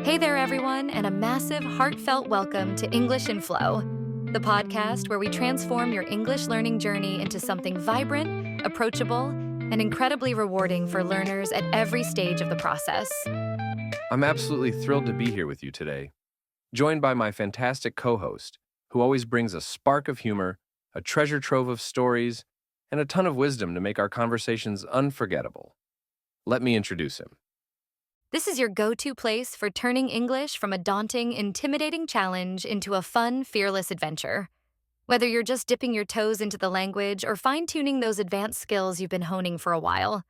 Hey there, everyone, and a massive, heartfelt welcome to English in Flow, the podcast where we transform your English learning journey into something vibrant, approachable, and incredibly rewarding for learners at every stage of the process. I'm absolutely thrilled to be here with you today, joined by my fantastic co-host, who always brings a spark of humor, a treasure trove of stories, and a ton of wisdom to make our conversations unforgettable. Let me introduce him. This is your go-to place for turning English from a daunting, intimidating challenge into a fun, fearless adventure. Whether you're just dipping your toes into the language or fine-tuning those advanced skills you've been honing for a while.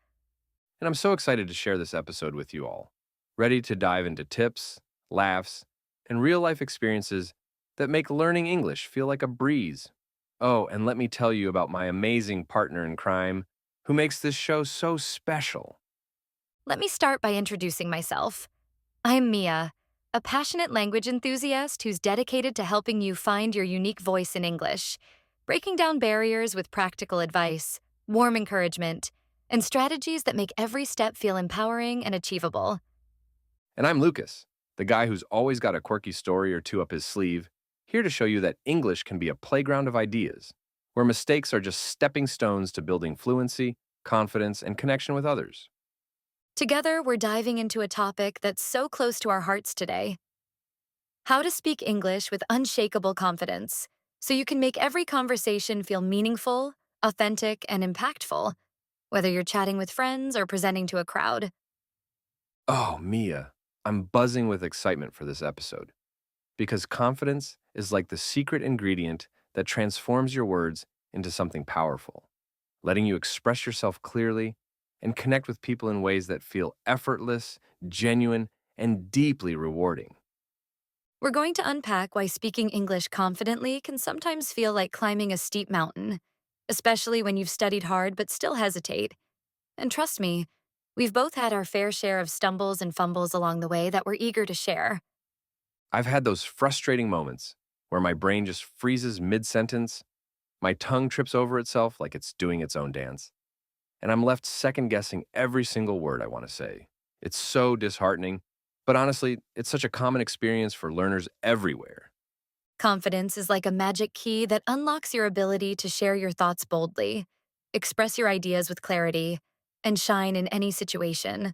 And I'm so excited to share this episode with you all, ready to dive into tips, laughs, and real-life experiences that make learning English feel like a breeze. Oh, and let me tell you about my amazing partner in crime, who makes this show so special. Let me start by introducing myself. I'm Mia, a passionate language enthusiast who's dedicated to helping you find your unique voice in English, breaking down barriers with practical advice, warm encouragement, and strategies that make every step feel empowering and achievable. And I'm Lucas, the guy who's always got a quirky story or two up his sleeve, here to show you that English can be a playground of ideas, where mistakes are just stepping stones to building fluency, confidence, and connection with others. Together, we're diving into a topic that's so close to our hearts today: how to speak English with unshakable confidence, so you can make every conversation feel meaningful, authentic, and impactful, whether you're chatting with friends or presenting to a crowd. Oh, Mia, I'm buzzing with excitement for this episode, because confidence is like the secret ingredient that transforms your words into something powerful, letting you express yourself clearly and connect with people in ways that feel effortless, genuine, and deeply rewarding. We're going to unpack why speaking English confidently can sometimes feel like climbing a steep mountain, especially when you've studied hard but still hesitate. And trust me, we've both had our fair share of stumbles and fumbles along the way that we're eager to share. I've had those frustrating moments where my brain just freezes mid-sentence, my tongue trips over itself like it's doing its own dance, and I'm left second-guessing every single word I want to say. It's so disheartening, but honestly, it's such a common experience for learners everywhere. Confidence is like a magic key that unlocks your ability to share your thoughts boldly, express your ideas with clarity, and shine in any situation.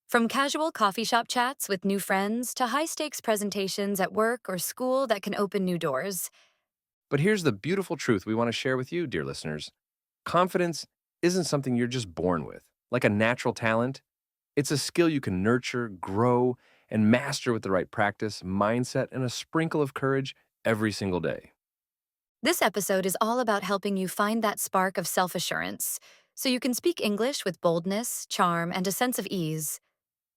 From casual coffee shop chats with new friends to high-stakes presentations at work or school that can open new doors. But here's the beautiful truth we want to share with you, dear listeners. Confidence isn't something you're just born with, like a natural talent. It's a skill you can nurture, grow, and master with the right practice, mindset, and a sprinkle of courage every single day. This episode is all about helping you find that spark of self-assurance so you can speak English with boldness, charm, and a sense of ease,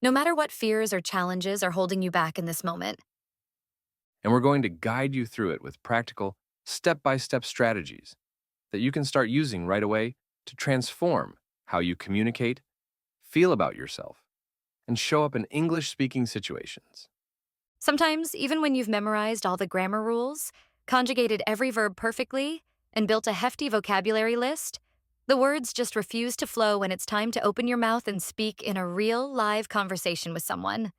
no matter what fears or challenges are holding you back in this moment. And we're going to guide you through it with practical, step-by-step strategies that you can start using right away to transform how you communicate, feel about yourself, and show up in English-speaking situations. Sometimes, even when you've memorized all the grammar rules, conjugated every verb perfectly, and built a hefty vocabulary list, the words just refuse to flow when it's time to open your mouth and speak in a real, live conversation with someone.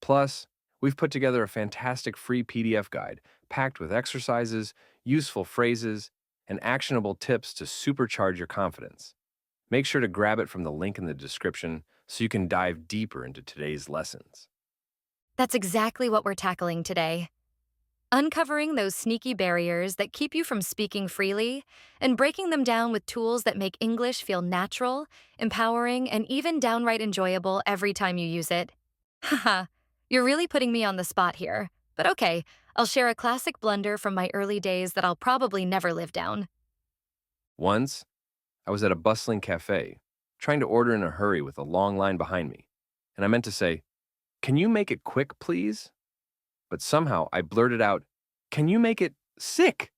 Plus, we've put together a fantastic free PDF guide packed with exercises, useful phrases, and actionable tips to supercharge your confidence. Make sure to grab it from the link in the description so you can dive deeper into today's lessons. That's exactly what we're tackling today. Uncovering those sneaky barriers that keep you from speaking freely and breaking them down with tools that make English feel natural, empowering, and even downright enjoyable every time you use it. Haha, you're really putting me on the spot here. But okay, I'll share a classic blunder from my early days that I'll probably never live down. Once, I was at a bustling cafe, trying to order in a hurry with a long line behind me, and I meant to say, "Can you make it quick, please?" But somehow I blurted out, "Can you make it sick?"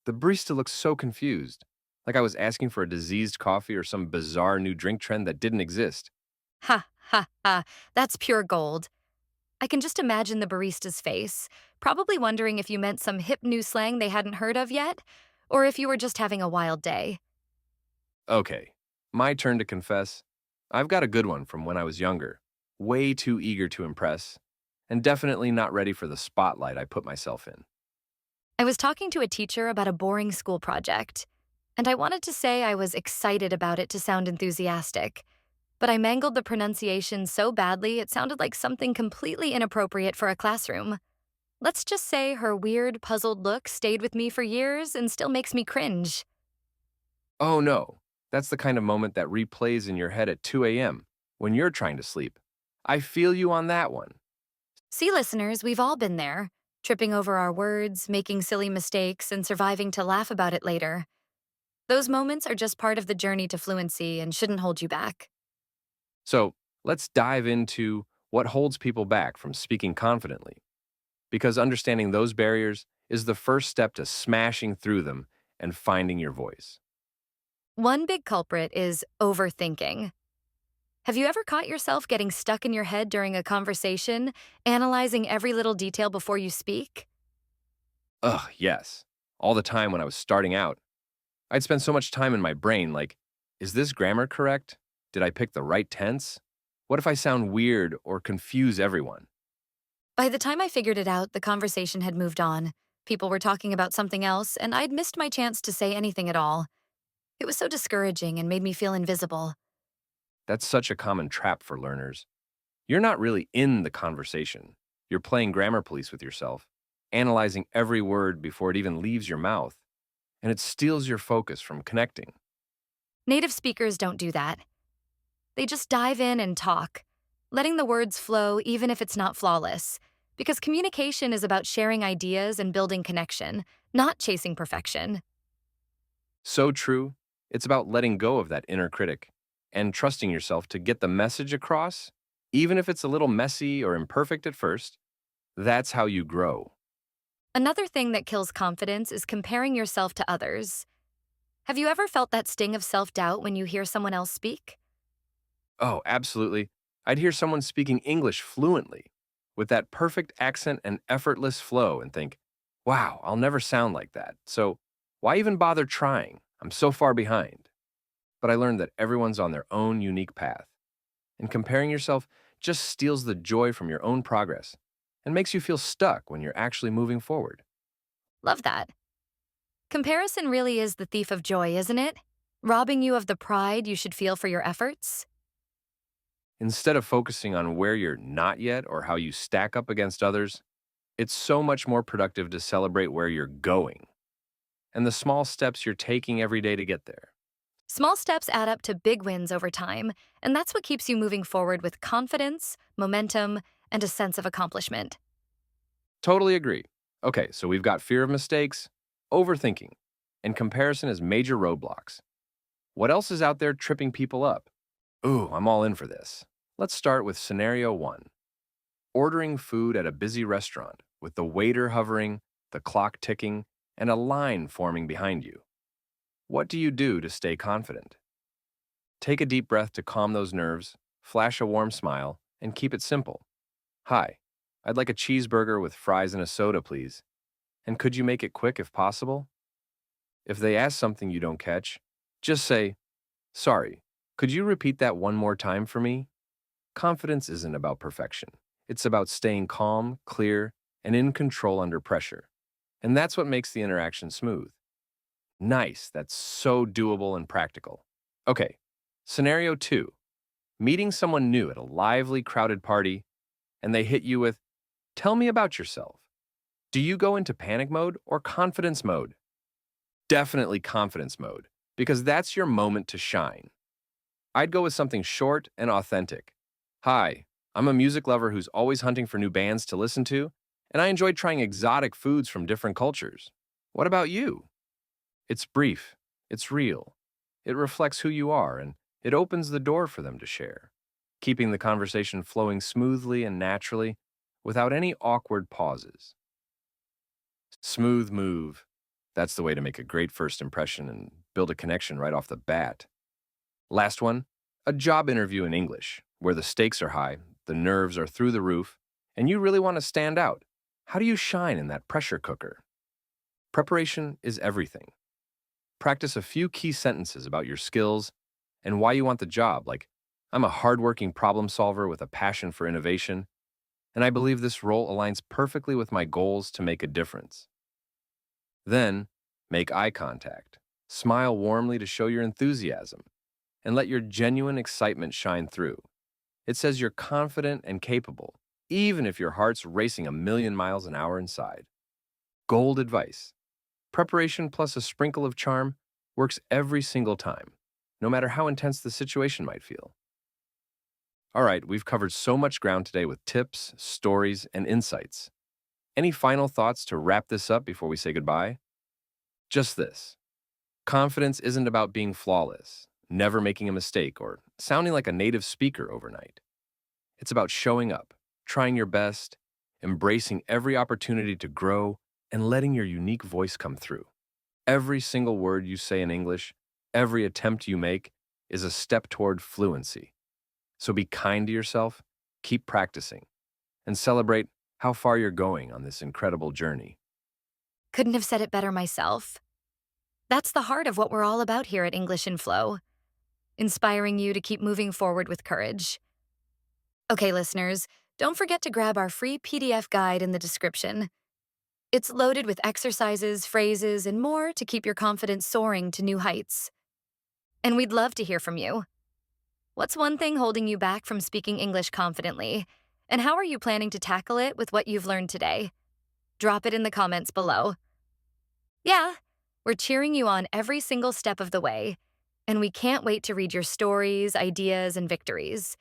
The barista looked so confused, like I was asking for a diseased coffee or some bizarre new drink trend that didn't exist. Ha, ha, ha, that's pure gold. I can just imagine the barista's face, probably wondering if you meant some hip new slang they hadn't heard of yet, or if you were just having a wild day. Okay, my turn to confess. I've got a good one from when I was younger, way too eager to impress, and definitely not ready for the spotlight I put myself in. I was talking to a teacher about a boring school project, and I wanted to say I was excited about it to sound enthusiastic, but I mangled the pronunciation so badly it sounded like something completely inappropriate for a classroom. Let's just say her weird, puzzled look stayed with me for years and still makes me cringe. Oh no, that's the kind of moment that replays in your head at 2 a.m. when you're trying to sleep. I feel you on that one. See, listeners, we've all been there, tripping over our words, making silly mistakes, and surviving to laugh about it later. Those moments are just part of the journey to fluency and shouldn't hold you back. So let's dive into what holds people back from speaking confidently, because understanding those barriers is the first step to smashing through them and finding your voice. One big culprit is overthinking. Have you ever caught yourself getting stuck in your head during a conversation, analyzing every little detail before you speak? Ugh, yes. All the time when I was starting out, I'd spend so much time in my brain like, is this grammar correct? Did I pick the right tense? What if I sound weird or confuse everyone? By the time I figured it out, the conversation had moved on. People were talking about something else, and I'd missed my chance to say anything at all. It was so discouraging and made me feel invisible. That's such a common trap for learners. You're not really in the conversation. You're playing grammar police with yourself, analyzing every word before it even leaves your mouth, and it steals your focus from connecting. Native speakers don't do that. They just dive in and talk, letting the words flow even if it's not flawless. Because communication is about sharing ideas and building connection, not chasing perfection. So true, it's about letting go of that inner critic and trusting yourself to get the message across, even if it's a little messy or imperfect at first. That's how you grow. Another thing that kills confidence is comparing yourself to others. Have you ever felt that sting of self doubt when you hear someone else speak? Oh, absolutely. I'd hear someone speaking English fluently with that perfect accent and effortless flow and think, wow, I'll never sound like that. So why even bother trying? I'm so far behind. But I learned that everyone's on their own unique path, and comparing yourself just steals the joy from your own progress and makes you feel stuck when you're actually moving forward. Love that. Comparison really is the thief of joy, isn't it? Robbing you of the pride you should feel for your efforts. Instead of focusing on where you're not yet or how you stack up against others, it's so much more productive to celebrate where you're going and the small steps you're taking every day to get there. Small steps add up to big wins over time, and that's what keeps you moving forward with confidence, momentum, and a sense of accomplishment. Totally agree. Okay, so we've got fear of mistakes, overthinking, and comparison as major roadblocks. What else is out there tripping people up? Ooh, I'm all in for this. Let's start with scenario one: ordering food at a busy restaurant with the waiter hovering, the clock ticking, and a line forming behind you. What do you do to stay confident? Take a deep breath to calm those nerves, flash a warm smile, and keep it simple. Hi, I'd like a cheeseburger with fries and a soda, please. And could you make it quick if possible? If they ask something you don't catch, just say, sorry, could you repeat that one more time for me? Confidence isn't about perfection. It's about staying calm, clear, and in control under pressure. And that's what makes the interaction smooth. Nice, that's so doable and practical. Okay, scenario two: meeting someone new at a lively, crowded party, and they hit you with, tell me about yourself. Do you go into panic mode or confidence mode? Definitely confidence mode, because that's your moment to shine. I'd go with something short and authentic. Hi, I'm a music lover who's always hunting for new bands to listen to, and I enjoy trying exotic foods from different cultures. What about you? It's brief, it's real, it reflects who you are, and it opens the door for them to share, keeping the conversation flowing smoothly and naturally without any awkward pauses. Smooth move. That's the way to make a great first impression and build a connection right off the bat. Last one: a job interview in English, where the stakes are high, the nerves are through the roof, and you really want to stand out. How do you shine in that pressure cooker? Preparation is everything. Practice a few key sentences about your skills and why you want the job, like, I'm a hardworking problem solver with a passion for innovation. and I believe this role aligns perfectly with my goals to make a difference. Then, make eye contact. Smile warmly to show your enthusiasm, and let your genuine excitement shine through. It says you're confident and capable, even if your heart's racing a million miles an hour inside. Gold advice. Preparation plus a sprinkle of charm works every single time, no matter how intense the situation might feel. All right, we've covered so much ground today with tips, stories, and insights. Any final thoughts to wrap this up before we say goodbye? Just this. Confidence isn't about being flawless, never making a mistake, or sounding like a native speaker overnight. It's about showing up, trying your best, embracing every opportunity to grow, and letting your unique voice come through. Every single word you say in English, every attempt you make, is a step toward fluency. So be kind to yourself, keep practicing, and celebrate how far you're going on this incredible journey. Couldn't have said it better myself. That's the heart of what we're all about here at English in Flow, inspiring you to keep moving forward with courage. Okay, listeners, don't forget to grab our free PDF guide in the description. It's loaded with exercises, phrases, and more to keep your confidence soaring to new heights. And we'd love to hear from you. What's one thing holding you back from speaking English confidently? And how are you planning to tackle it with what you've learned today? Drop it in the comments below. Yeah, we're cheering you on every single step of the way, and we can't wait to read your stories, ideas, and victories.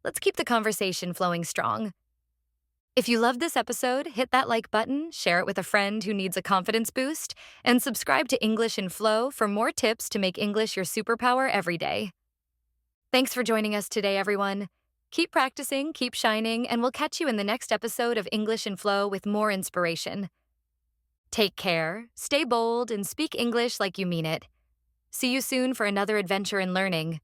Let's keep the conversation flowing strong. If you loved this episode, hit that like button, share it with a friend who needs a confidence boost, and subscribe to English in Flow for more tips to make English your superpower every day. Thanks for joining us today, everyone. Keep practicing, keep shining, and we'll catch you in the next episode of English in Flow with more inspiration. Take care, stay bold, and speak English like you mean it. See you soon for another adventure in learning.